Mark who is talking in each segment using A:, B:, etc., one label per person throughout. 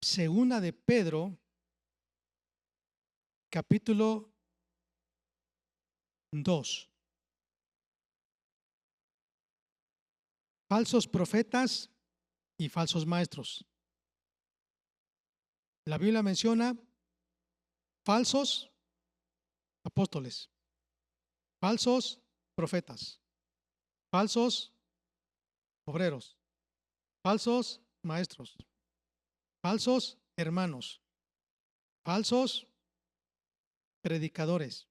A: Segunda de Pedro, capítulo 2. Falsos profetas y falsos maestros. La Biblia menciona falsos apóstoles, falsos profetas, falsos obreros, falsos maestros, falsos hermanos, falsos predicadores.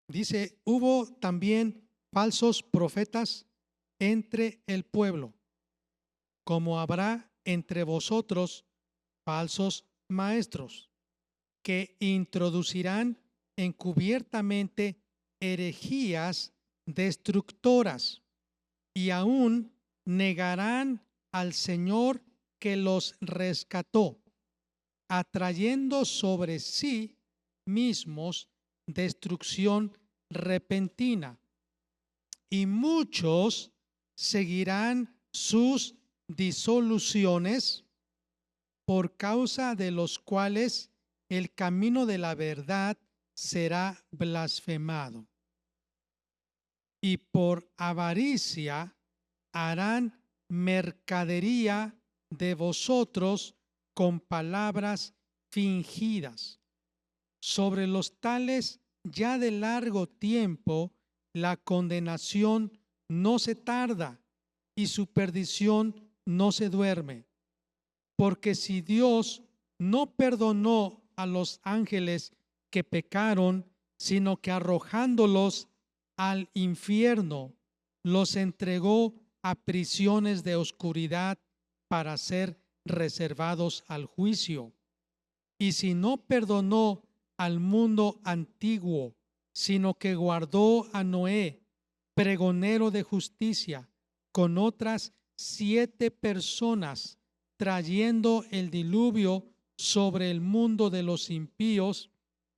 A: Dice, hubo también falsos profetas entre el pueblo, como habrá entre vosotros falsos maestros, que introducirán encubiertamente herejías destructoras y aún negarán al Señor que los rescató, atrayendo sobre sí mismos destrucción repentina. Y muchos seguirán sus disoluciones, por causa de los cuales el camino de la verdad será blasfemado. Y por avaricia harán mercadería de vosotros con palabras fingidas. Sobre los tales ya de largo tiempo la condenación no se tarda y su perdición no se duerme. Porque si Dios no perdonó a los ángeles que pecaron, sino que arrojándolos al infierno, los entregó a prisiones de oscuridad para ser reservados al juicio. Y si no perdonó al mundo antiguo, sino que guardó a Noé, pregonero de justicia, con otras 7 personas, trayendo el diluvio sobre el mundo de los impíos,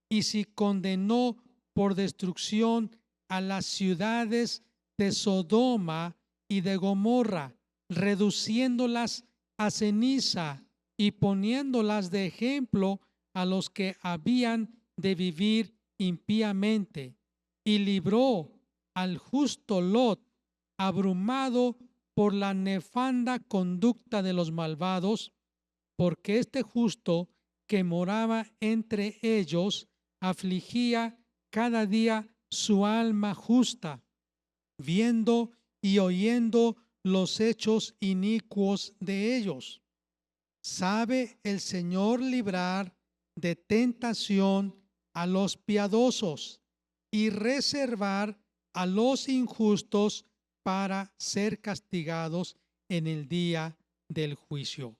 A: y si condenó por destrucción a las ciudades de Sodoma y de Gomorra, reduciéndolas a ceniza y poniéndolas de ejemplo a los que habían de vivir impíamente, y libró al justo Lot, abrumado por la nefanda conducta de los malvados, porque este justo que moraba entre ellos afligía cada día su alma justa, viendo y oyendo los hechos inicuos de ellos. Sabe el Señor librar de tentación a los piadosos y reservar a los injustos para ser castigados en el día del juicio.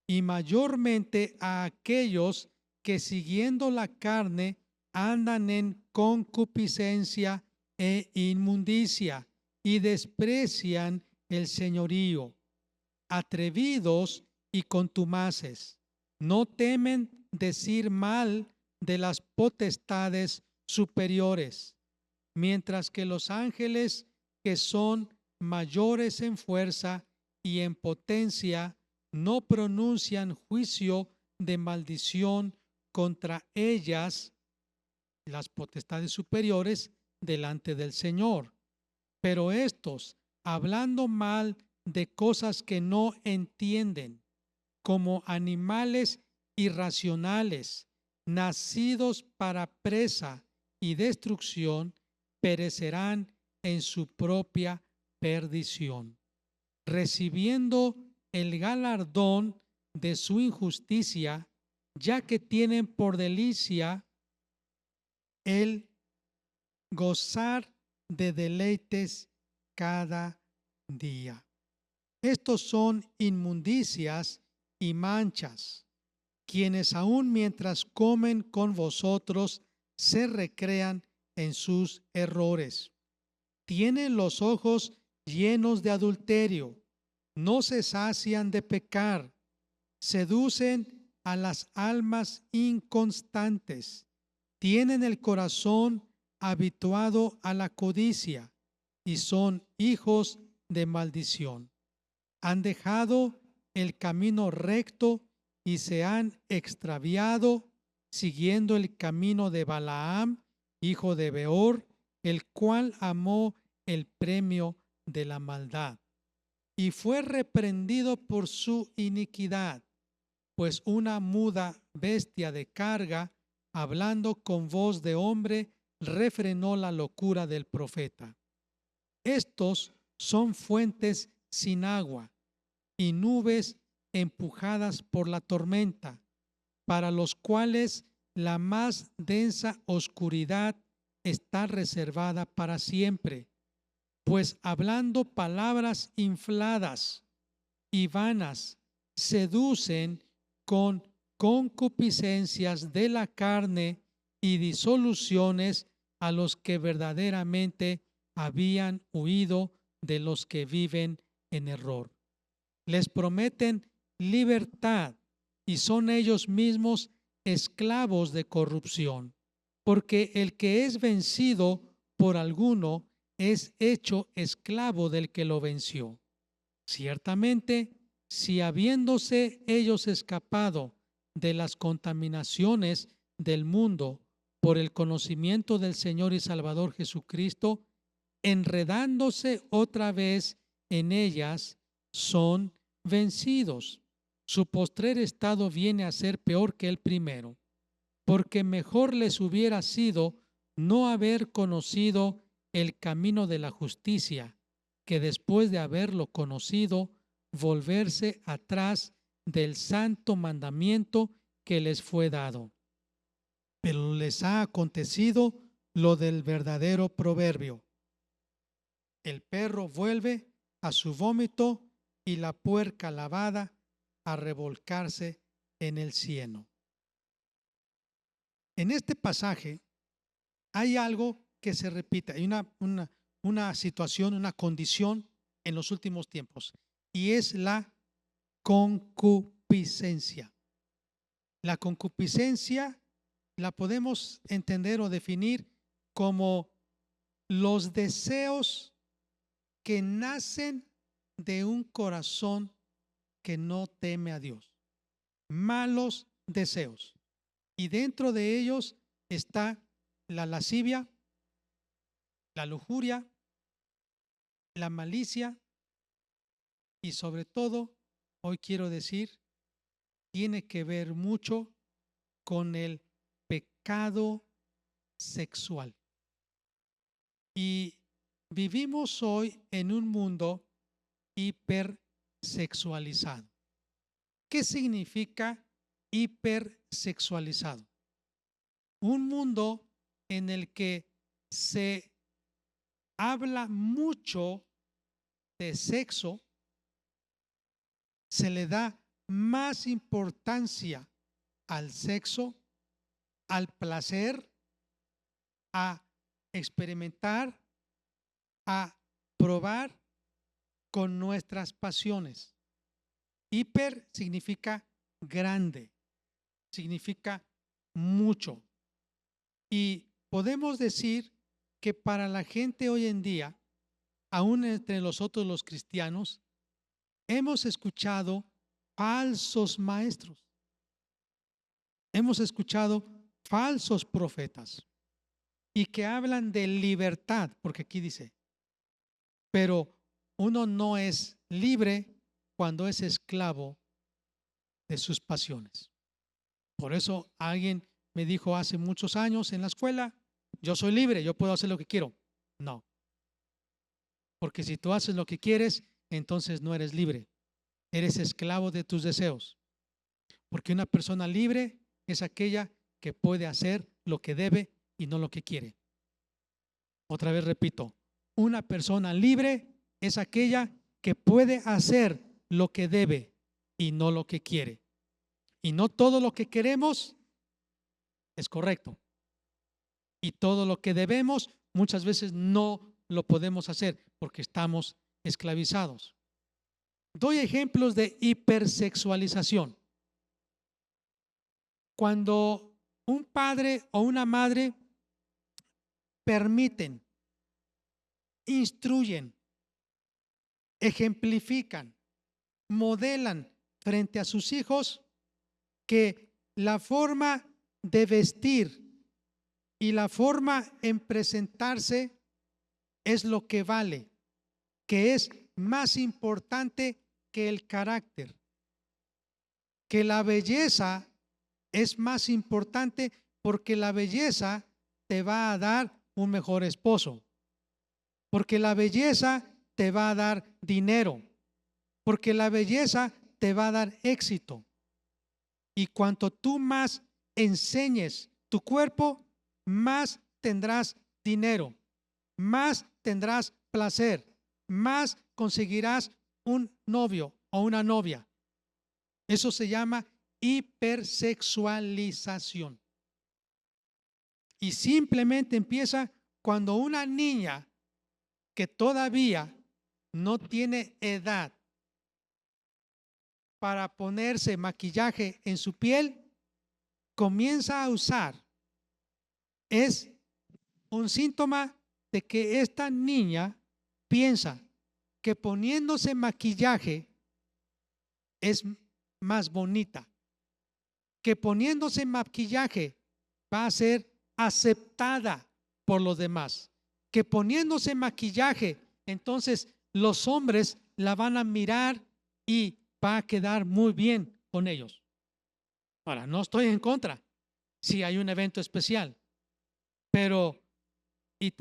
A: Y mayormente a aquellos que siguiendo la carne andan en concupiscencia e inmundicia y desprecian el señorío, atrevidos y contumaces, no temen decir mal de las potestades superiores, mientras que los ángeles que son mayores en fuerza y en potencia no pronuncian juicio de maldición contra ellas, las potestades superiores, delante del Señor. Pero estos, hablando mal de cosas que no entienden, como animales irracionales, nacidos para presa y destrucción, perecerán en su propia perdición, recibiendo el galardón de su injusticia, ya que tienen por delicia el gozar de deleites cada día. Estos son inmundicias y manchas, quienes aun mientras comen con vosotros se recrean en sus errores. Tienen los ojos llenos de adulterio, no se sacian de pecar, seducen a las almas inconstantes, tienen el corazón habituado a la codicia y son hijos de maldición. Han dejado el camino recto y se han extraviado siguiendo el camino de Balaam, hijo de Beor, el cual amó el premio de la maldad y fue reprendido por su iniquidad, pues una muda bestia de carga, hablando con voz de hombre, refrenó la locura del profeta. Estos son fuentes sin agua y nubes empujadas por la tormenta, para los cuales la más densa oscuridad está reservada para siempre, pues hablando palabras infladas y vanas, seducen con concupiscencias de la carne y disoluciones a los que verdaderamente habían huido de los que viven en error. Les prometen libertad y son ellos mismos esclavos de corrupción, porque el que es vencido por alguno es hecho esclavo del que lo venció. Ciertamente, si habiéndose ellos escapado de las contaminaciones del mundo por el conocimiento del Señor y Salvador Jesucristo, enredándose otra vez en ellas, son vencidos. Su postrer estado viene a ser peor que el primero, porque mejor les hubiera sido no haber conocido el camino de la justicia, que después de haberlo conocido, volverse atrás del santo mandamiento que les fue dado. Pero les ha acontecido lo del verdadero proverbio: el perro vuelve a su vómito y la puerca lavada a revolcarse en el cieno. En este pasaje hay algo que se repite, hay una situación, una condición en los últimos tiempos, y es la concupiscencia. La concupiscencia la podemos entender o definir como los deseos que nacen de un corazón que no teme a Dios. Malos deseos. Y dentro de ellos está la lascivia, la lujuria, la malicia y sobre todo, hoy quiero decir, tiene que ver mucho con el pecado sexual. Y vivimos hoy en un mundo hipersexualizado. ¿Qué significa hipersexualizado? Un mundo en el que se habla mucho de sexo, se le da más importancia al sexo, al placer, a experimentar, a probar con nuestras pasiones. Hiper significa grande, significa mucho. Y podemos decir que para la gente hoy en día, aún entre nosotros los cristianos, hemos escuchado falsos maestros, hemos escuchado falsos profetas y que hablan de libertad, porque aquí dice, pero uno no es libre cuando es esclavo de sus pasiones. Por eso alguien me dijo hace muchos años en la escuela, yo soy libre, yo puedo hacer lo que quiero. No, porque si tú haces lo que quieres, entonces no eres libre, eres esclavo de tus deseos. Porque una persona libre es aquella que puede hacer lo que debe y no lo que quiere. Otra vez repito, una persona libre es aquella que puede hacer lo que debe y no lo que quiere. Y no todo lo que queremos es correcto. Y todo lo que debemos muchas veces no lo podemos hacer porque estamos esclavizados. Doy ejemplos de hipersexualización. Cuando un padre o una madre permiten, instruyen, ejemplifican, modelan frente a sus hijos que la forma de vestir y la forma en presentarse es lo que vale, que es más importante que el carácter, que la belleza es más importante porque la belleza te va a dar un mejor esposo, porque la belleza te va a dar dinero, porque la belleza te va a dar éxito. Y cuanto tú más enseñes tu cuerpo, más tendrás dinero, más tendrás placer, más conseguirás un novio o una novia. Eso se llama hipersexualización. Y simplemente empieza cuando una niña que todavía no tiene edad para ponerse maquillaje en su piel, comienza a usar. Es un síntoma de que esta niña piensa que poniéndose maquillaje es más bonita, que poniéndose maquillaje va a ser aceptada por los demás, que poniéndose maquillaje entonces los hombres la van a mirar y va a quedar muy bien con ellos. Ahora, no estoy en contra si hay un evento especial, pero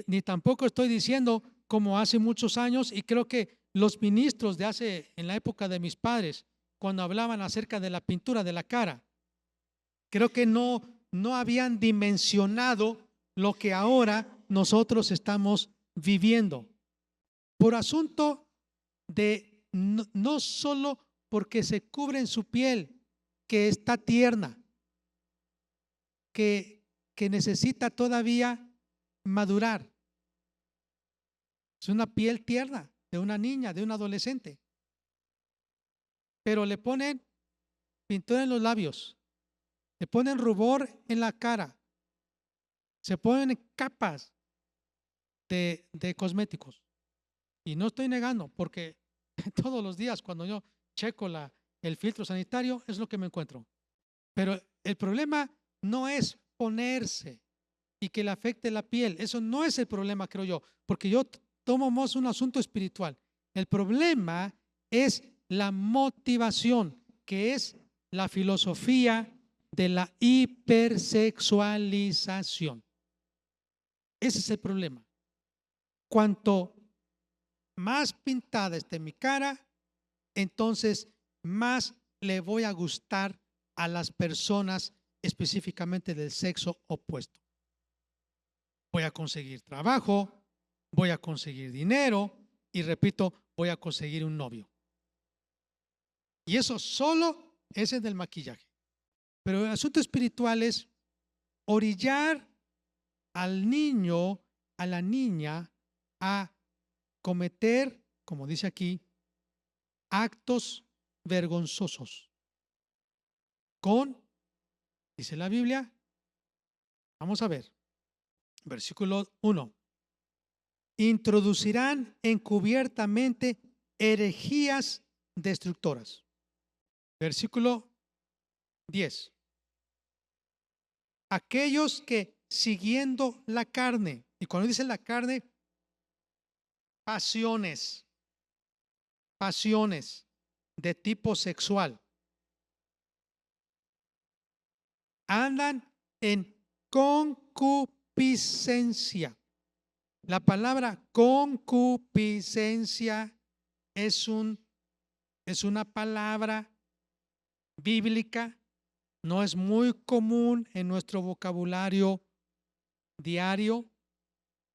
A: ni tampoco estoy diciendo como hace muchos años, y creo que los ministros de hace, en la época de mis padres, cuando hablaban acerca de la pintura de la cara, creo que no habían dimensionado lo que ahora nosotros estamos viviendo. Por asunto de no solo porque se cubren su piel, que está tierna, que necesita todavía madurar. Es una piel tierna de una niña, de un adolescente. Pero le ponen pintura en los labios, le ponen rubor en la cara, se ponen capas de cosméticos. Y no estoy negando, porque todos los días cuando yo checo el filtro sanitario es lo que me encuentro. Pero el problema no es ponerse y que le afecte la piel. Eso no es el problema, creo yo, porque yo tomo más un asunto espiritual. El problema es la motivación, que es la filosofía de la hipersexualización. Ese es el problema. Cuanto más pintada esté mi cara, entonces más le voy a gustar a las personas específicamente del sexo opuesto. Voy a conseguir trabajo, voy a conseguir dinero y repito, voy a conseguir un novio. Y eso solo es en el maquillaje. Pero el asunto espiritual es orillar al niño, a la niña, a cometer, como dice aquí, actos vergonzosos. Dice la Biblia, vamos a ver, versículo 1. Introducirán encubiertamente herejías destructoras. Versículo 10. Aquellos que siguiendo la carne, y cuando dice la carne, pasiones de tipo sexual, andan en concupiscencia. La palabra concupiscencia es una palabra bíblica, no es muy común en nuestro vocabulario diario,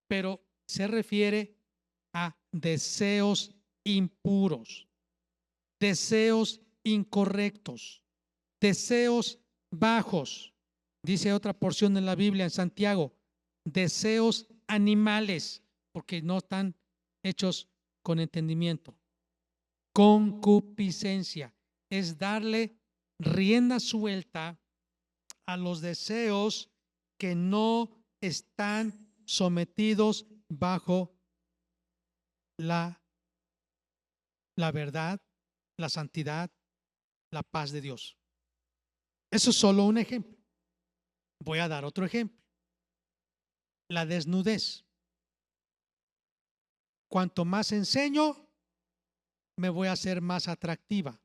A: pero se refiere a deseos impuros, deseos incorrectos, deseos bajos. Dice otra porción de la Biblia en Santiago, deseos animales, porque no están hechos con entendimiento. Concupiscencia es darle rienda suelta a los deseos que no están sometidos bajo la verdad, la santidad la paz de Dios. Eso es solo un ejemplo. Voy a dar otro ejemplo. La desnudez. Cuanto más enseño, me voy a hacer más atractiva.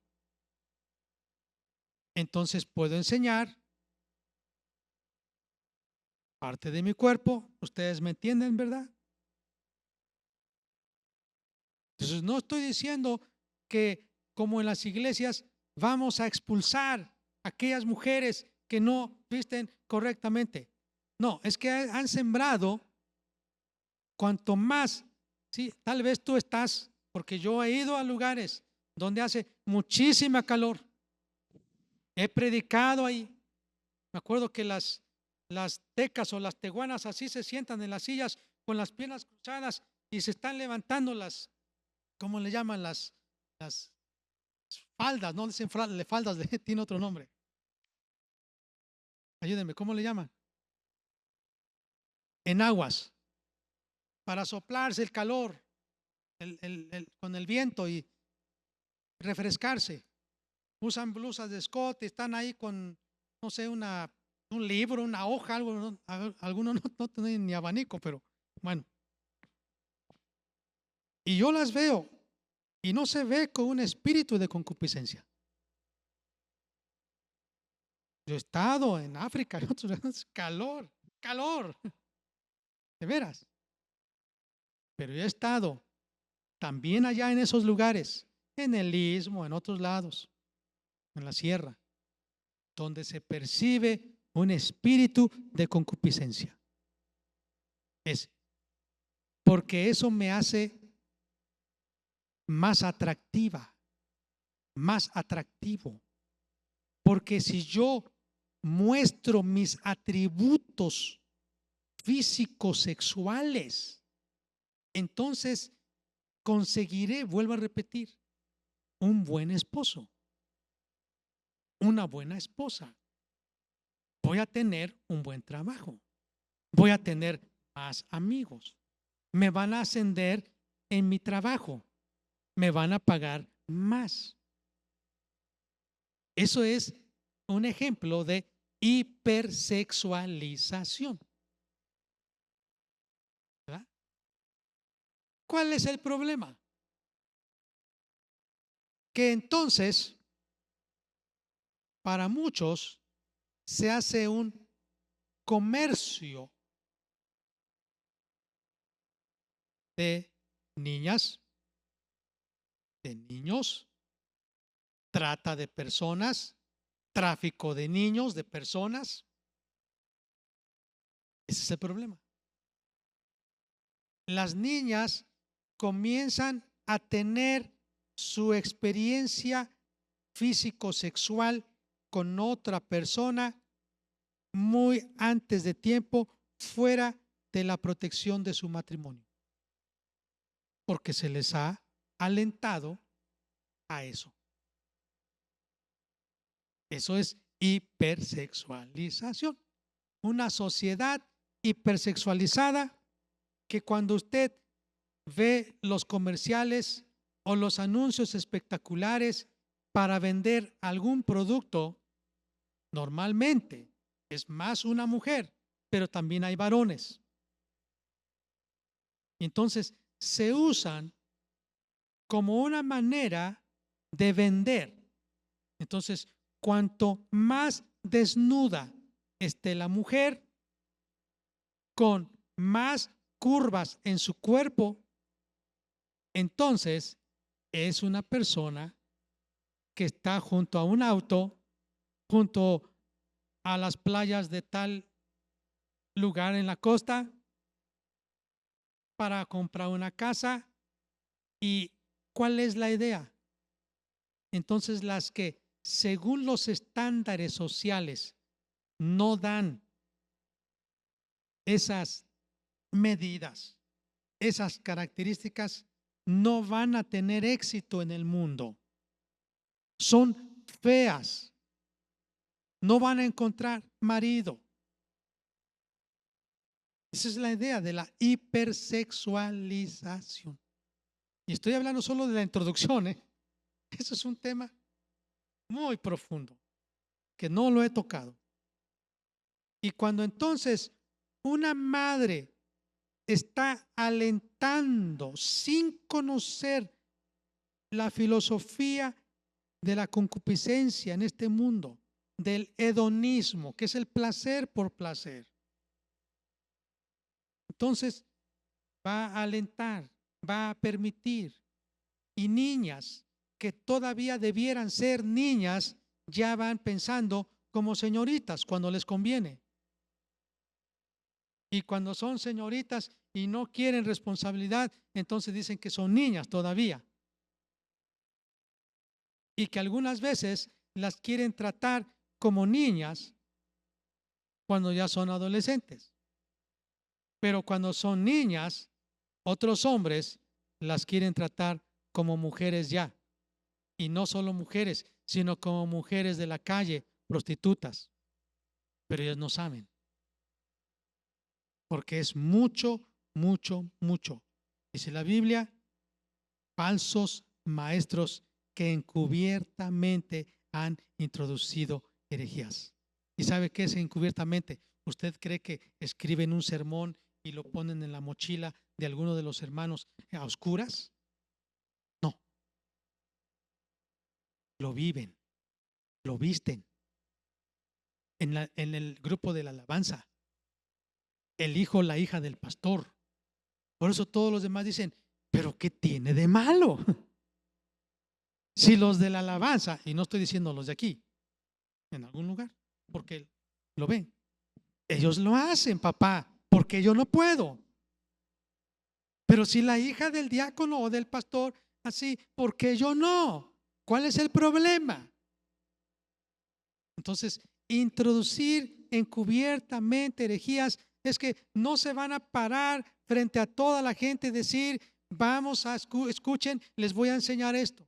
A: Entonces puedo enseñar parte de mi cuerpo. Ustedes me entienden, ¿verdad? Entonces no estoy diciendo que como en las iglesias vamos a expulsar a aquellas mujeres que no visten correctamente. No, es que han sembrado cuanto más, sí, tal vez tú estás, porque yo he ido a lugares donde hace muchísima calor. He predicado ahí. Me acuerdo que las tecas o las teguanas así se sientan en las sillas con las piernas cruzadas y se están levantando ¿cómo le llaman? Las faldas, no dicen faldas, tiene otro nombre. Ayúdenme, ¿cómo le llaman? Enaguas, para soplarse el calor con el viento y refrescarse. Usan blusas de escote, están ahí con, no sé, un libro, una hoja, algo, ¿no? Algunos no tienen ni abanico, pero bueno. Y yo las veo y no se ve con un espíritu de concupiscencia. Yo he estado en África, en otros lados, calor, de veras. Pero yo he estado también allá en esos lugares, en el Istmo, en otros lados, en la sierra, donde se percibe un espíritu de concupiscencia. Es porque eso me hace más atractiva, más atractivo. Porque si yo muestro mis atributos físicos sexuales, entonces conseguiré, vuelvo a repetir, un buen esposo, una buena esposa. Voy a tener un buen trabajo, voy a tener más amigos, me van a ascender en mi trabajo, me van a pagar más. Eso es un ejemplo de hipersexualización. ¿Verdad? ¿Cuál es el problema? Que entonces, para muchos, se hace un comercio de niñas, de niños, trata de personas, tráfico de niños, de personas. Ese es el problema. Las niñas comienzan a tener su experiencia físico-sexual con otra persona muy antes de tiempo, fuera de la protección de su matrimonio, porque se les ha alentado a eso. Eso es hipersexualización. Una sociedad hipersexualizada que cuando usted ve los comerciales o los anuncios espectaculares para vender algún producto, normalmente es más una mujer, pero también hay varones. Entonces se usan como una manera de vender. Entonces, cuanto más desnuda esté la mujer, con más curvas en su cuerpo, entonces es una persona que está junto a un auto, junto a las playas de tal lugar en la costa, para comprar una casa. ¿Y cuál es la idea? Entonces las que según los estándares sociales no dan esas medidas, esas características, no van a tener éxito en el mundo. Son feas, no van a encontrar marido. Esa es la idea de la hipersexualización. Y estoy hablando solo de la introducción, ¿eh? Eso es un tema muy profundo, que no lo he tocado. Y cuando entonces una madre está alentando sin conocer la filosofía de la concupiscencia en este mundo, del hedonismo, que es el placer por placer, entonces va a alentar, va a permitir. Y niñas que todavía debieran ser niñas ya van pensando como señoritas cuando les conviene. Y cuando son señoritas y no quieren responsabilidad, entonces dicen que son niñas todavía. Y que algunas veces las quieren tratar como niñas cuando ya son adolescentes. Pero cuando son niñas, otros hombres las quieren tratar como mujeres ya. Y no solo mujeres, sino como mujeres de la calle, prostitutas. Pero ellos no saben, porque es mucho, mucho, mucho. Dice la Biblia, falsos maestros que encubiertamente han introducido herejías. ¿Y sabe qué es encubiertamente? ¿Usted cree que escriben un sermón y lo ponen en la mochila de alguno de los hermanos a oscuras? No, lo viven, lo visten en el grupo de la alabanza, el hijo o la hija del pastor. Por eso todos los demás dicen, pero ¿qué tiene de malo? Si los de la alabanza, y no estoy diciendo los de aquí, en algún lugar, porque lo ven, ellos lo hacen, papá, porque yo no puedo. Pero si la hija del diácono o del pastor, así, ¿porque yo no? ¿Cuál es el problema? Entonces, introducir encubiertamente herejías es que no se van a parar frente a toda la gente y decir, vamos a escuchen, les voy a enseñar esto.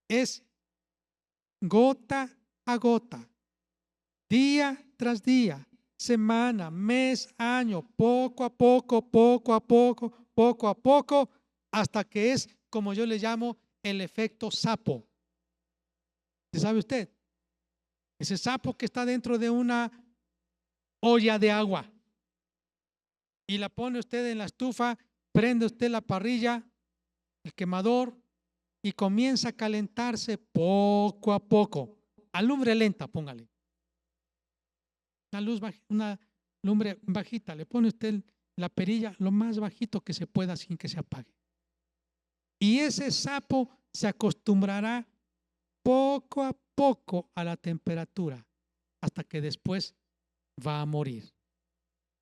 A: Es gota a gota, día tras día, semana, mes, año, poco a poco, poco a poco, poco a poco, hasta que es, como yo le llamo, el efecto sapo. ¿Sabe usted? Ese sapo que está dentro de una olla de agua y la pone usted en la estufa, prende usted la parrilla, el quemador y comienza a calentarse poco a poco, a lumbre lenta, póngale. Una lumbre bajita, le pone usted la perilla lo más bajito que se pueda sin que se apague. Y ese sapo se acostumbrará poco a poco a la temperatura hasta que después va a morir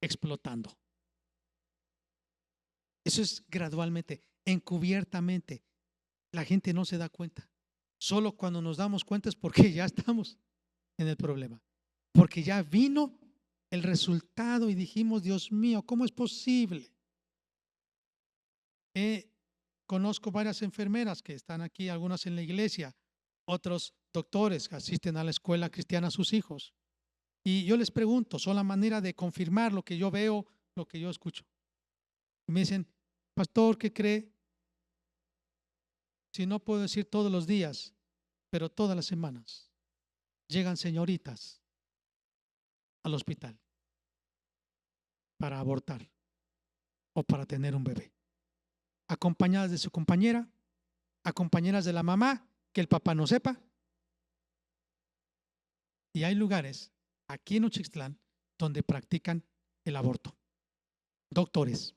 A: explotando. Eso es gradualmente, encubiertamente. La gente no se da cuenta. Solo cuando nos damos cuenta es porque ya estamos en el problema. Porque ya vino el resultado y dijimos, Dios mío, ¿cómo es posible? Conozco varias enfermeras que están aquí, algunas en la iglesia, otros doctores que asisten a la escuela cristiana a sus hijos. Y yo les pregunto, son la manera de confirmar lo que yo veo, lo que yo escucho. Y me dicen, pastor, ¿qué cree? Si no puedo decir todos los días, pero todas las semanas llegan señoritas al hospital para abortar o para tener un bebé, acompañadas de su compañera, acompañadas de la mamá, que el papá no sepa. Y hay lugares aquí en Uxixtlán donde practican el aborto. Doctores,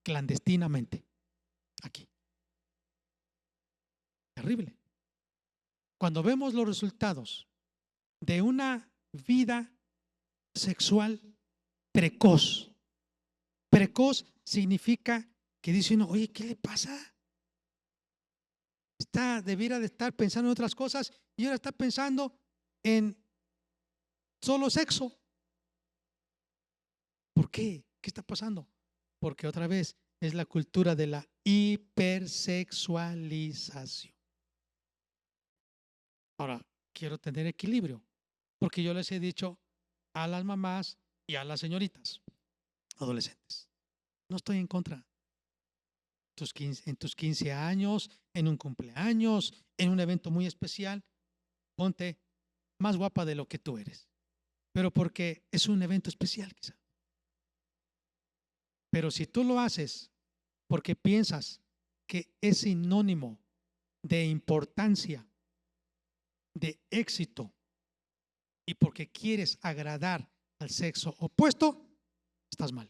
A: clandestinamente, aquí. Terrible. Cuando vemos los resultados de una vida sexual precoz, precoz significa que dice uno, oye, ¿qué le pasa? Debiera de estar pensando en otras cosas y ahora está pensando en solo sexo. ¿Por qué? ¿Qué está pasando? Porque otra vez es la cultura de la hipersexualización. Ahora, quiero tener equilibrio, porque yo les he dicho a las mamás y a las señoritas adolescentes, no estoy en contra. En tus 15 años, en un cumpleaños, en un evento muy especial, ponte más guapa de lo que tú eres, pero porque es un evento especial quizá. Pero si tú lo haces porque piensas que es sinónimo de importancia, de éxito, y porque quieres agradar al sexo opuesto, estás mal.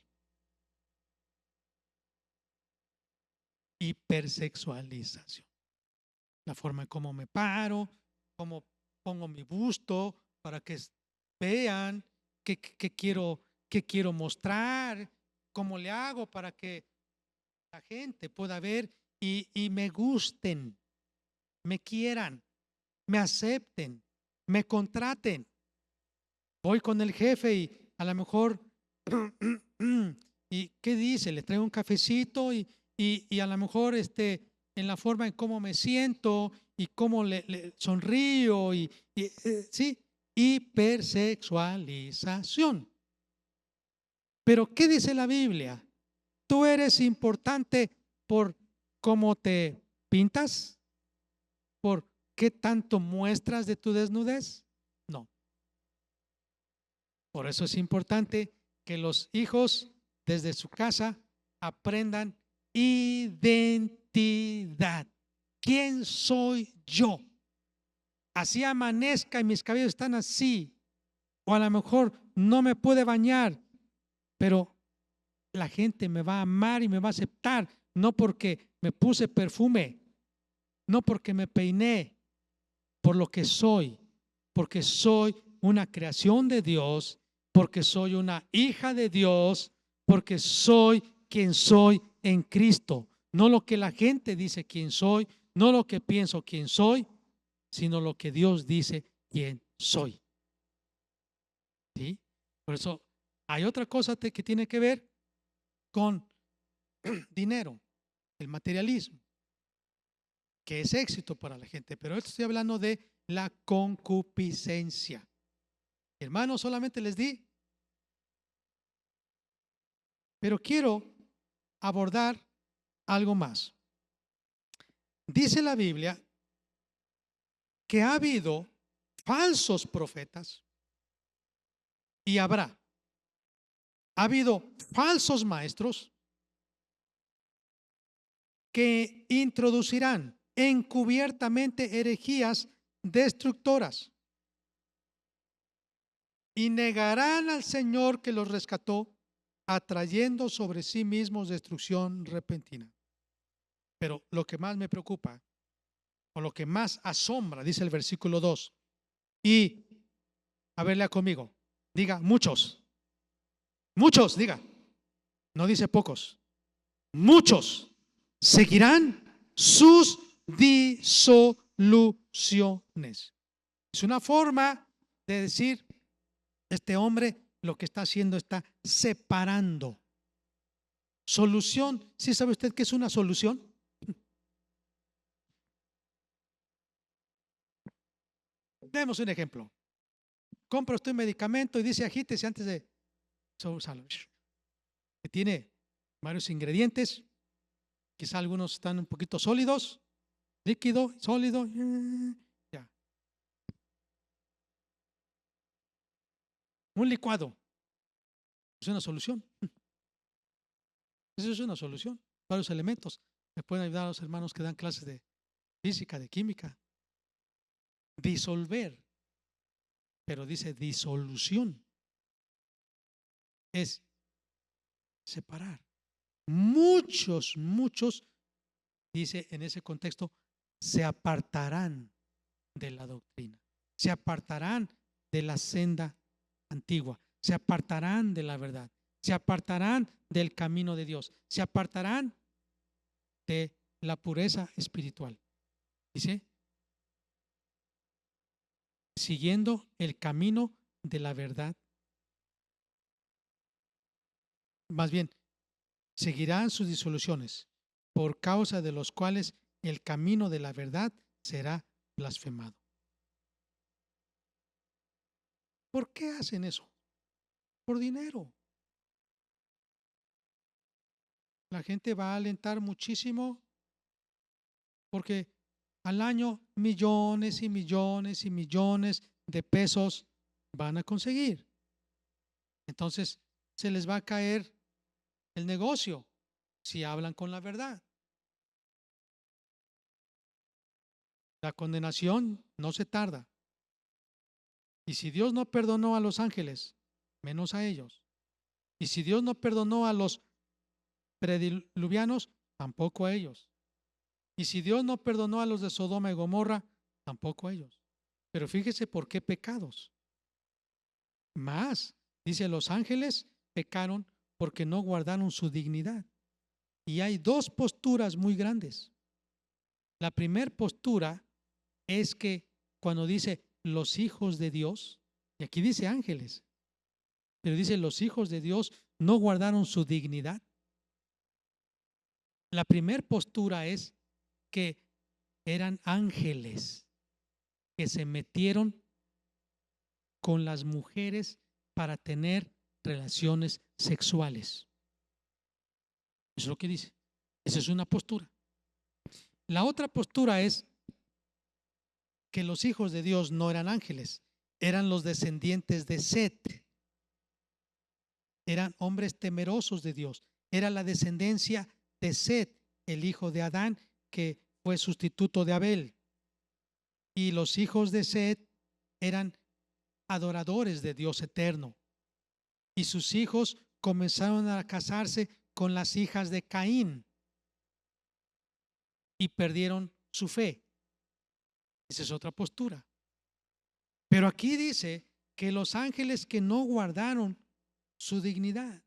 A: Hipersexualización. La forma en cómo me paro, cómo pongo mi busto para que vean qué quiero mostrar, cómo le hago para que la gente pueda ver y me gusten, me quieran, me acepten, me contraten. Voy con el jefe y a lo mejor, ¿y qué dice? Le traigo un cafecito y a lo mejor en la forma en cómo me siento y cómo le sonrío sí, hipersexualización. Pero ¿qué dice la Biblia? ¿Tú eres importante por cómo te pintas? ¿Por qué tanto muestras de tu desnudez? No. Por eso es importante que los hijos desde su casa aprendan identidad. ¿Quién soy yo? Así amanezca y mis cabellos están así, o a lo mejor no me puede bañar, pero la gente me va a amar y me va a aceptar, no porque me puse perfume, no porque me peiné, por lo que soy, porque soy una creación de Dios, porque soy una hija de Dios, porque soy quien soy en Cristo. No lo que la gente dice quién soy, no lo que pienso quién soy, sino lo que Dios dice quién soy. ¿Sí? Por eso hay otra cosa que tiene que ver con dinero, el materialismo, que es éxito para la gente, pero esto estoy hablando de la concupiscencia. Hermanos, solamente les di, pero quiero abordar algo más. Dice la Biblia que ha habido falsos profetas y ha habido falsos maestros que introducirán encubiertamente herejías destructoras y negarán al Señor que los rescató, atrayendo sobre sí mismos destrucción repentina. Pero lo que más me preocupa, o lo que más asombra, dice el versículo 2, y, a verla conmigo, diga muchos, muchos, diga, no dice pocos, muchos seguirán sus disoluciones. Es una forma de decir, este hombre lo que está haciendo está separando. Solución, ¿sí sabe usted qué es una solución? Demos un ejemplo. Compra usted un medicamento y dice agítese antes de usarlo. Que tiene varios ingredientes, quizá algunos están un poquito sólidos, líquido, sólido, ya. Un licuado es una solución. Eso es una solución. Varios elementos. Me pueden ayudar a los hermanos que dan clases de física, de química. Disolver, pero dice disolución. Es separar. Muchos, dice en ese contexto, se apartarán de la doctrina, se apartarán de la senda antigua, se apartarán de la verdad, se apartarán del camino de Dios, se apartarán de la pureza espiritual. Dice, siguiendo el camino de la verdad. Más bien, seguirán sus disoluciones, por causa de los cuales el camino de la verdad será blasfemado. ¿Por qué hacen eso? Por dinero. La gente va a alentar muchísimo porque al año millones y millones y millones de pesos van a conseguir. Entonces se les va a caer el negocio si hablan con la verdad. La condenación no se tarda. Y si Dios no perdonó a los ángeles, menos a ellos. Y si Dios no perdonó a los prediluvianos, tampoco a ellos. Y si Dios no perdonó a los de Sodoma y Gomorra, tampoco a ellos. Pero fíjese por qué pecados. Más, dice, los ángeles pecaron porque no guardaron su dignidad. Y hay dos posturas muy grandes. La primera postura es que cuando dice los hijos de Dios, y aquí dice ángeles, pero dice los hijos de Dios no guardaron su dignidad. La primera postura es que eran ángeles que se metieron con las mujeres para tener relaciones sexuales. Eso es lo que dice. Esa es una postura. La otra postura es que los hijos de Dios no eran ángeles, eran los descendientes de Set. Eran hombres temerosos de Dios. Era la descendencia de Set, el hijo de Adán, que fue sustituto de Abel. Y los hijos de Set eran adoradores de Dios eterno. Y sus hijos comenzaron a casarse con las hijas de Caín y perdieron su fe. Esa es otra postura. Pero aquí dice que los ángeles que no guardaron su dignidad,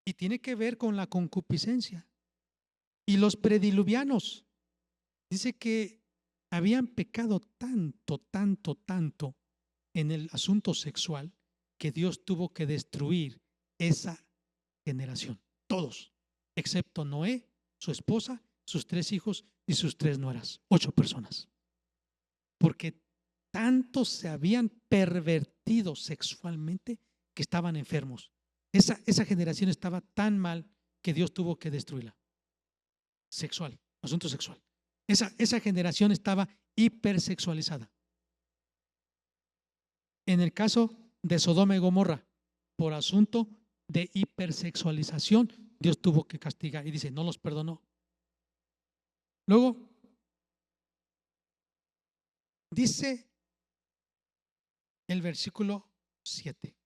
A: y tiene que ver con la concupiscencia. Y los prediluvianos, dice que habían pecado tanto, tanto, tanto en el asunto sexual que Dios tuvo que destruir esa generación. Todos, excepto Noé, su esposa, sus 3 hijos y sus 3 nueras. 8 personas. Porque tanto se habían pervertido sexualmente que estaban enfermos. Esa generación estaba tan mal que Dios tuvo que destruirla. Sexual, asunto sexual. Esa generación estaba hipersexualizada. En el caso de Sodoma y Gomorra, por asunto de hipersexualización, Dios tuvo que castigar y dice, no los perdonó. Luego, dice el versículo 7,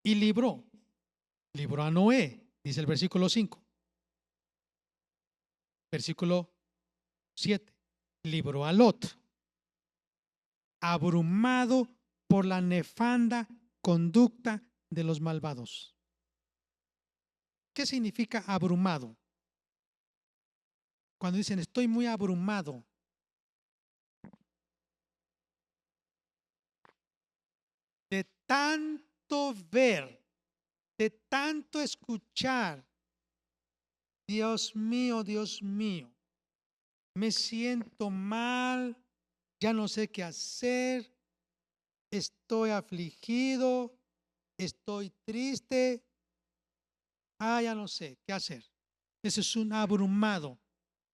A: y libró a Noé, dice el versículo 5. Versículo 7, libró a Lot, abrumado por la nefanda conducta de los malvados. ¿Qué significa abrumado? Cuando dicen estoy muy abrumado, de tanto ver, de tanto escuchar, Dios mío, me siento mal, ya no sé qué hacer, estoy afligido, estoy triste, ya no sé qué hacer. Ese es un abrumado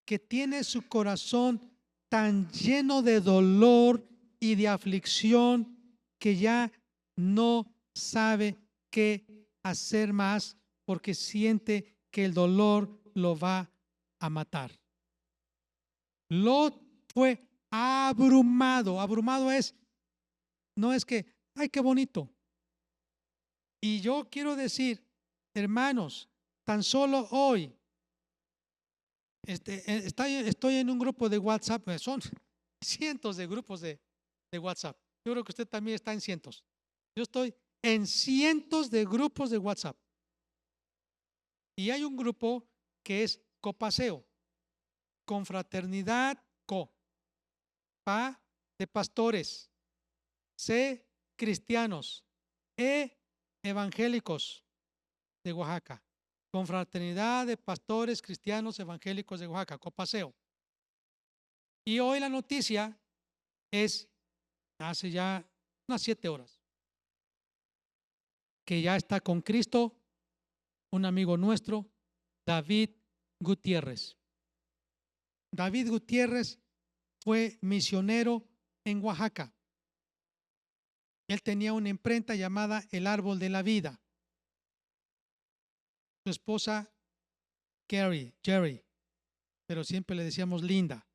A: que tiene su corazón tan lleno de dolor y de aflicción que ya no sabe qué hacer más porque siente que el dolor lo va a matar. Lot fue abrumado. Abrumado no es que, ay, qué bonito. Y yo quiero decir, hermanos, tan solo hoy estoy en un grupo de WhatsApp, son cientos de grupos de WhatsApp. Yo creo que usted también está en cientos. Yo estoy en cientos de grupos de WhatsApp. Y hay un grupo que es Copaseo, Confraternidad Co, Pa de pastores, C cristianos, E evangélicos de Oaxaca. Confraternidad de Pastores Cristianos Evangélicos de Oaxaca, Copaseo. Y hoy la noticia es, hace ya unas 7 horas, que ya está con Cristo un amigo nuestro, David Gutiérrez. David Gutiérrez fue misionero en Oaxaca. Él tenía una imprenta llamada El Árbol de la Vida. Su esposa, Jerry, pero siempre le decíamos Linda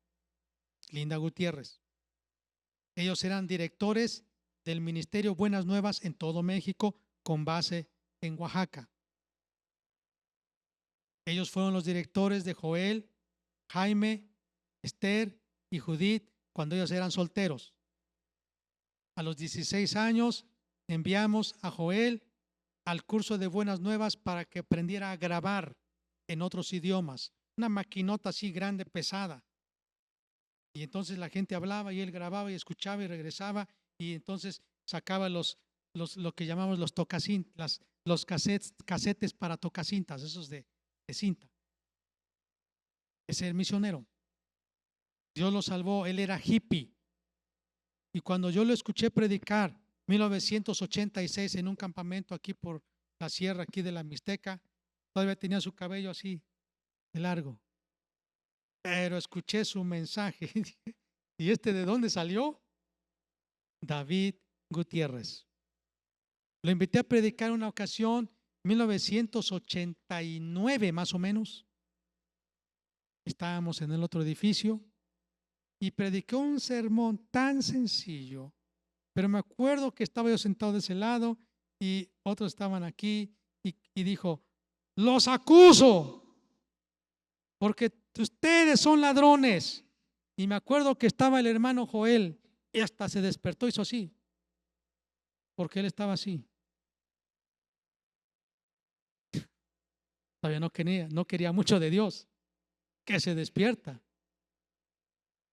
A: Gutiérrez. Ellos eran directores del Ministerio Buenas Nuevas en todo México, con base en Oaxaca. Ellos fueron los directores de Joel, Jaime, Esther y Judith cuando ellos eran solteros. A los 16 años enviamos a Joel al curso de Buenas Nuevas para que aprendiera a grabar en otros idiomas. Una maquinota así grande, pesada. Y entonces la gente hablaba y él grababa y escuchaba y regresaba, y entonces sacaba lo que llamamos los tocacintas, los casetes para tocacintas, esos de cinta. Ese es el misionero. Dios lo salvó, él era hippie. Y cuando yo lo escuché predicar, 1986, en un campamento aquí por la sierra, aquí de la Mixteca, todavía tenía su cabello así de largo. Pero escuché su mensaje. ¿Y este de dónde salió? David Gutiérrez. Lo invité a predicar una ocasión, 1989 más o menos. Estábamos en el otro edificio y predicó un sermón tan sencillo, pero me acuerdo que estaba yo sentado de ese lado y otros estaban aquí y dijo: los acuso porque ustedes son ladrones. Y me acuerdo que estaba el hermano Joel y hasta se despertó, hizo así, porque él estaba así. Todavía no quería mucho de Dios, que se despierta.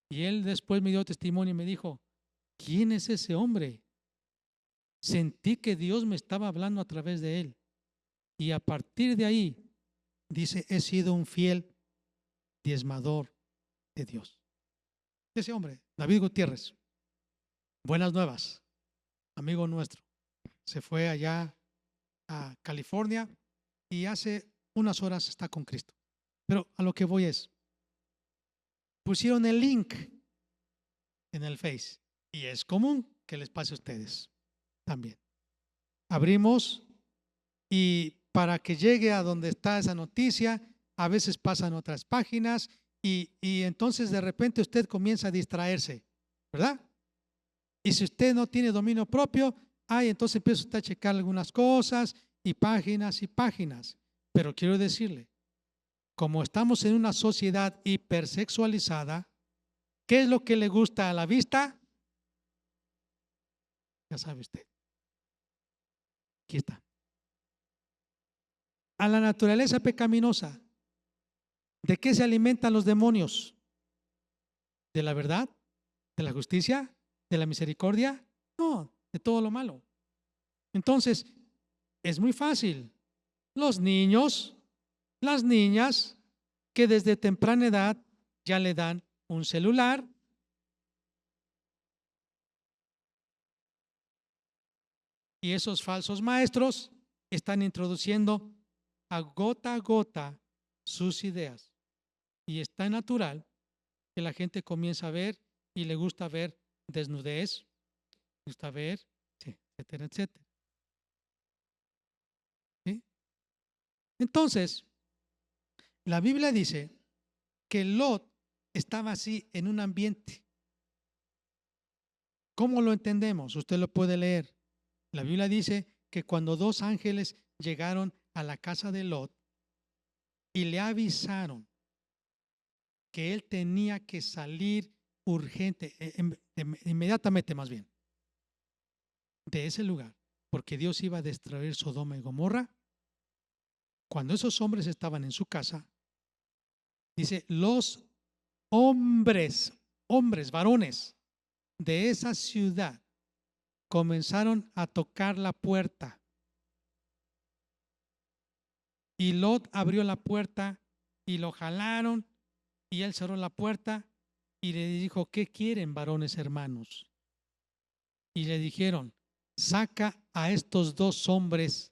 A: Y él después me dio testimonio y me dijo: ¿quién es ese hombre? Sentí que Dios me estaba hablando a través de él. Y a partir de ahí, dice, he sido un fiel diezmador de Dios. Ese hombre, David Gutiérrez, Buenas Nuevas, amigo nuestro, se fue allá a California y hace unas horas está con Cristo. Pero a lo que voy es, pusieron el link en el Face y es común que les pase a ustedes también. Abrimos y para que llegue a donde está esa noticia, a veces pasan otras páginas y entonces de repente usted comienza a distraerse, ¿verdad? Y si usted no tiene dominio propio, entonces empieza usted a checar algunas cosas y páginas y páginas. Pero quiero decirle, como estamos en una sociedad hipersexualizada, ¿qué es lo que le gusta a la vista? Ya sabe usted. Aquí está. A la naturaleza pecaminosa. ¿De qué se alimentan los demonios? ¿De la verdad? ¿De la justicia? ¿De la misericordia? No, de todo lo malo. Entonces, es muy fácil. Los niños, las niñas, que desde temprana edad ya le dan un celular, y esos falsos maestros están introduciendo a gota sus ideas. Y es tan natural que la gente comienza a ver y le gusta ver desnudez, le gusta ver, etcétera, etcétera. ¿Sí? Entonces, la Biblia dice que Lot estaba así en un ambiente. ¿Cómo lo entendemos? Usted lo puede leer. La Biblia dice que cuando dos ángeles llegaron a la casa de Lot y le avisaron que él tenía que salir urgente, inmediatamente más bien, de ese lugar, porque Dios iba a destruir Sodoma y Gomorra. Cuando esos hombres estaban en su casa, dice, los hombres, varones de esa ciudad comenzaron a tocar la puerta. Y Lot abrió la puerta y lo jalaron y él cerró la puerta y le dijo: ¿qué quieren, varones hermanos? Y le dijeron: saca a estos dos hombres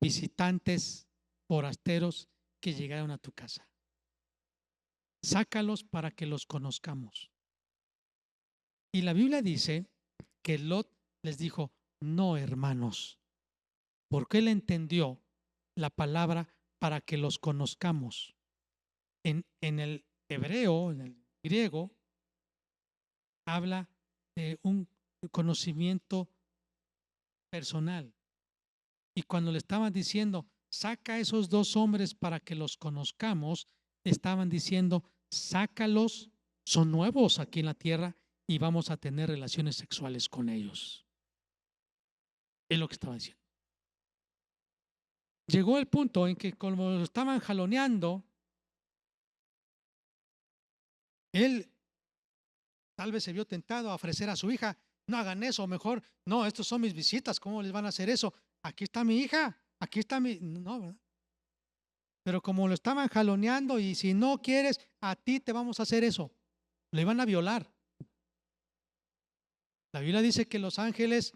A: visitantes forasteros que llegaron a tu casa. sácalos para que los conozcamos. Y la Biblia dice que Lot les dijo, no, hermanos, porque él entendió la palabra para que los conozcamos. En el hebreo, en el griego, habla de un conocimiento personal. Y cuando le estaban diciendo, saca a esos dos hombres para que los conozcamos, estaban diciendo, sácalos, son nuevos aquí en la tierra y vamos a tener relaciones sexuales con ellos. Es lo que estaba diciendo. Llegó el punto en que como lo estaban jaloneando, él tal vez se vio tentado a ofrecer a su hija, no hagan eso, mejor, no, estos son mis visitas, ¿cómo les van a hacer eso? Aquí está mi hija, aquí está mi... No, ¿verdad? Pero como lo estaban jaloneando y si no quieres, a ti te vamos a hacer eso. Lo iban a violar. La Biblia dice que los ángeles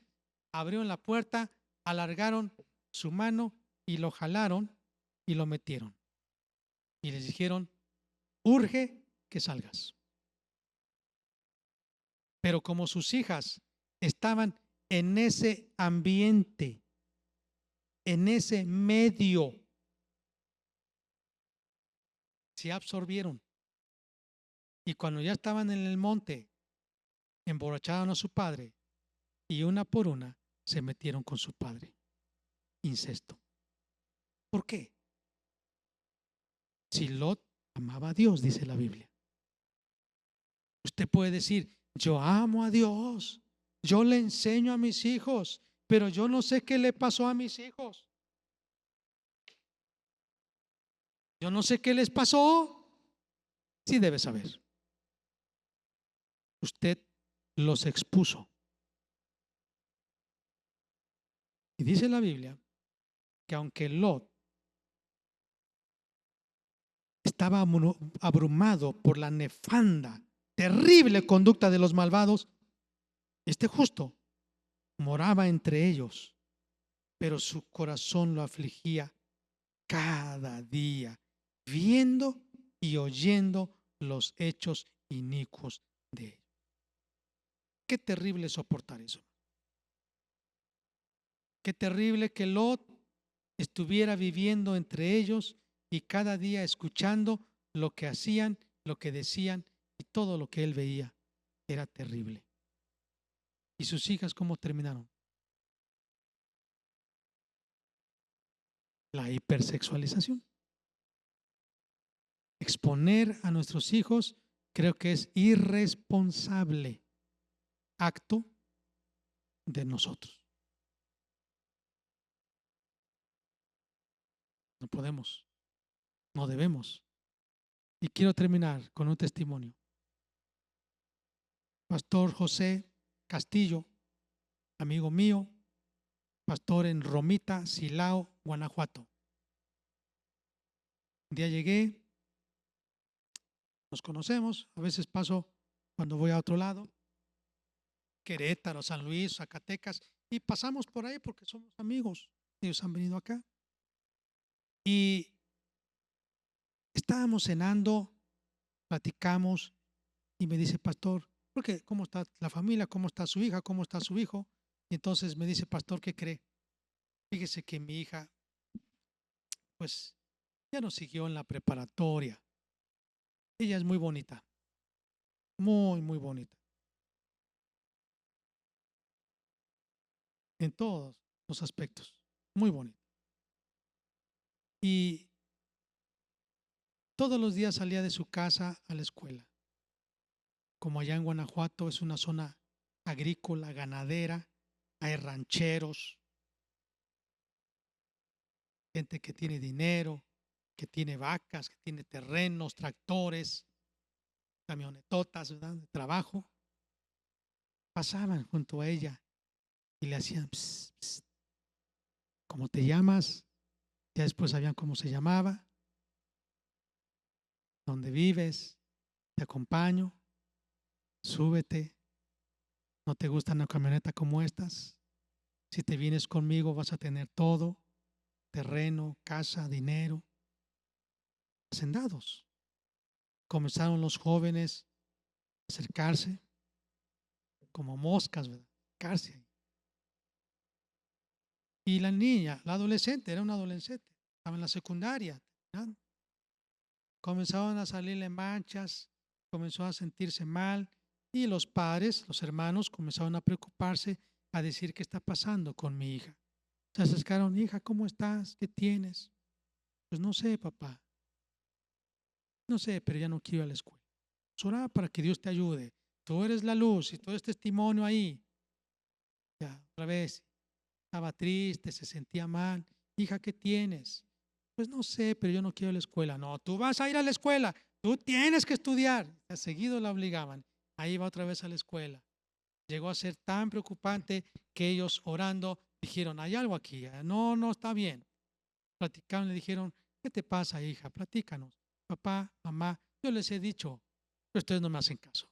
A: abrieron la puerta, alargaron su mano y lo jalaron y lo metieron. Y les dijeron, urge que salgas. Pero como sus hijas estaban en ese ambiente, en ese medio, se absorbieron. Y cuando ya estaban en el monte, emborracharon a su padre y una por una se metieron con su padre. Incesto. ¿Por qué? Si Lot amaba a Dios, dice la Biblia. Usted puede decir, yo amo a Dios, yo le enseño a mis hijos, pero yo no sé qué le pasó a mis hijos. Yo no sé qué les pasó. Sí debe saber. Usted los expuso. Y dice la Biblia que aunque Lot estaba abrumado por la nefanda, terrible conducta de los malvados, este justo moraba entre ellos, pero su corazón lo afligía cada día, viendo y oyendo los hechos inicuos de ellos. Qué terrible soportar eso. Qué terrible que Lot estuviera viviendo entre ellos y cada día escuchando lo que hacían, lo que decían y todo lo que él veía. Era terrible. ¿Y sus hijas cómo terminaron? La hipersexualización. Exponer a nuestros hijos creo que es irresponsable acto de nosotros. No podemos, no debemos. Y quiero terminar con un testimonio. Pastor José Castillo, amigo mío, pastor en Romita, Silao, Guanajuato. Un día llegué, nos conocemos, a veces paso cuando voy a otro lado, Querétaro, San Luis, Zacatecas, y pasamos por ahí porque somos amigos. Ellos han venido acá. Y estábamos cenando, platicamos, y me dice, pastor, porque ¿cómo está la familia? ¿Cómo está su hija? ¿Cómo está su hijo? Y entonces me dice, pastor, ¿qué cree? Fíjese que mi hija, pues, ya no siguió en la preparatoria. Ella es muy bonita, muy, muy bonita, en todos los aspectos, muy bonita. Y todos los días salía de su casa a la escuela. Como allá en Guanajuato es una zona agrícola, ganadera, hay rancheros, gente que tiene dinero, que tiene vacas, que tiene terrenos, tractores, camionetotas, ¿verdad? De trabajo. Pasaban junto a ella y le hacían, pss, pss, ¿cómo te llamas? Ya después sabían cómo se llamaba, dónde vives, te acompaño, súbete, no te gusta una camioneta como estas, si te vienes conmigo vas a tener todo, terreno, casa, dinero, hacendados. comenzaron los jóvenes a acercarse como moscas, ¿verdad? Acercarse. Y la niña, la adolescente, era una adolescente, estaba en la secundaria, ¿no? Comenzaban a salirle manchas, comenzó a sentirse mal y los padres, los hermanos, comenzaron a preocuparse, a decir qué está pasando con mi hija. Se acercaron, hija, ¿cómo estás? ¿Qué tienes? Pues no sé, papá, no sé, pero ya no quiero ir a la escuela. Pues ora para que Dios te ayude. Tú eres la luz y todo es testimonio ahí. Ya, otra vez, estaba triste, se sentía mal. Hija, ¿qué tienes? Pues no sé, pero yo no quiero ir a la escuela. No, tú vas a ir a la escuela, tú tienes que estudiar. Ya seguido la obligaban. Ahí va otra vez a la escuela. Llegó a ser tan preocupante que ellos orando dijeron, hay algo aquí. No, no está bien. Platicaron, le dijeron, ¿qué te pasa, hija? Platícanos. Papá, mamá, yo les he dicho, pero ustedes no me hacen caso.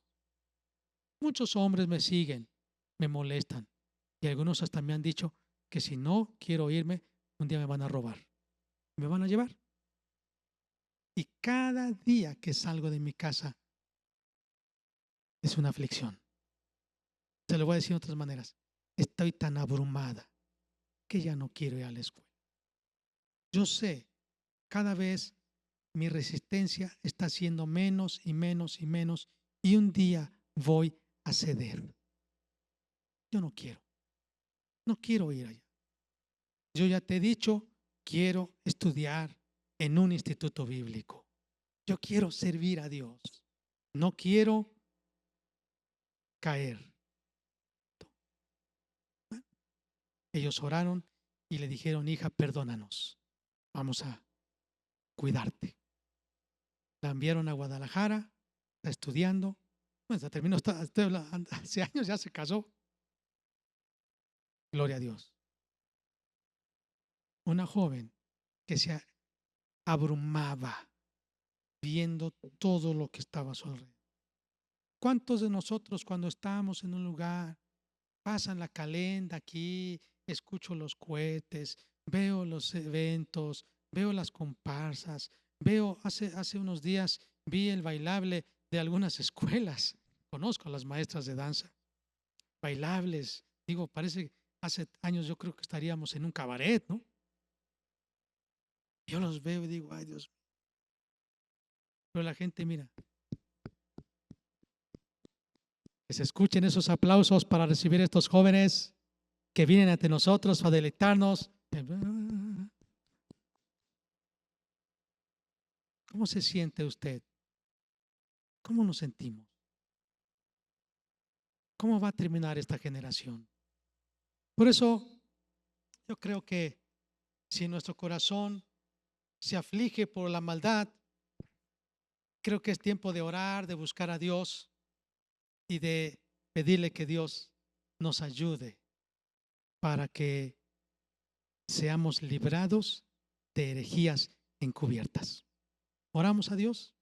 A: Muchos hombres me siguen, me molestan y algunos hasta me han dicho que si no quiero irme, un día me van a robar, me van a llevar. Y cada día que salgo de mi casa es una aflicción. Se lo voy a decir de otras maneras. Estoy tan abrumada que ya no quiero ir a la escuela. Yo sé, cada vez mi resistencia está siendo menos y menos y menos y un día voy a ceder. Yo no quiero, no quiero ir allá. Yo ya te he dicho, quiero estudiar en un instituto bíblico. Yo quiero servir a Dios. No quiero caer. Ellos oraron y le dijeron, hija, perdónanos. Vamos a cuidarte. La enviaron a Guadalajara, está estudiando. Bueno, ya terminó, hace años ya se casó. Gloria a Dios. Una joven que se abrumaba viendo todo lo que estaba a su alrededor. ¿Cuántos de nosotros cuando estamos en un lugar pasan la calenda aquí, escucho los cohetes, veo los eventos, veo las comparsas, veo, hace unos días vi el bailable de algunas escuelas, conozco a las maestras de danza, bailables, digo, parece, hace años yo creo que estaríamos en un cabaret, ¿no? Yo los veo y digo, ay Dios, pero la gente, mira, que se escuchen esos aplausos para recibir a estos jóvenes que vienen ante nosotros a deleitarnos. ¿Cómo se siente usted? ¿Cómo nos sentimos? ¿Cómo va a terminar esta generación? Por eso yo creo que si nuestro corazón se aflige por la maldad, creo que es tiempo de orar, de buscar a Dios y de pedirle que Dios nos ayude para que seamos librados de herejías encubiertas. Oramos a Dios.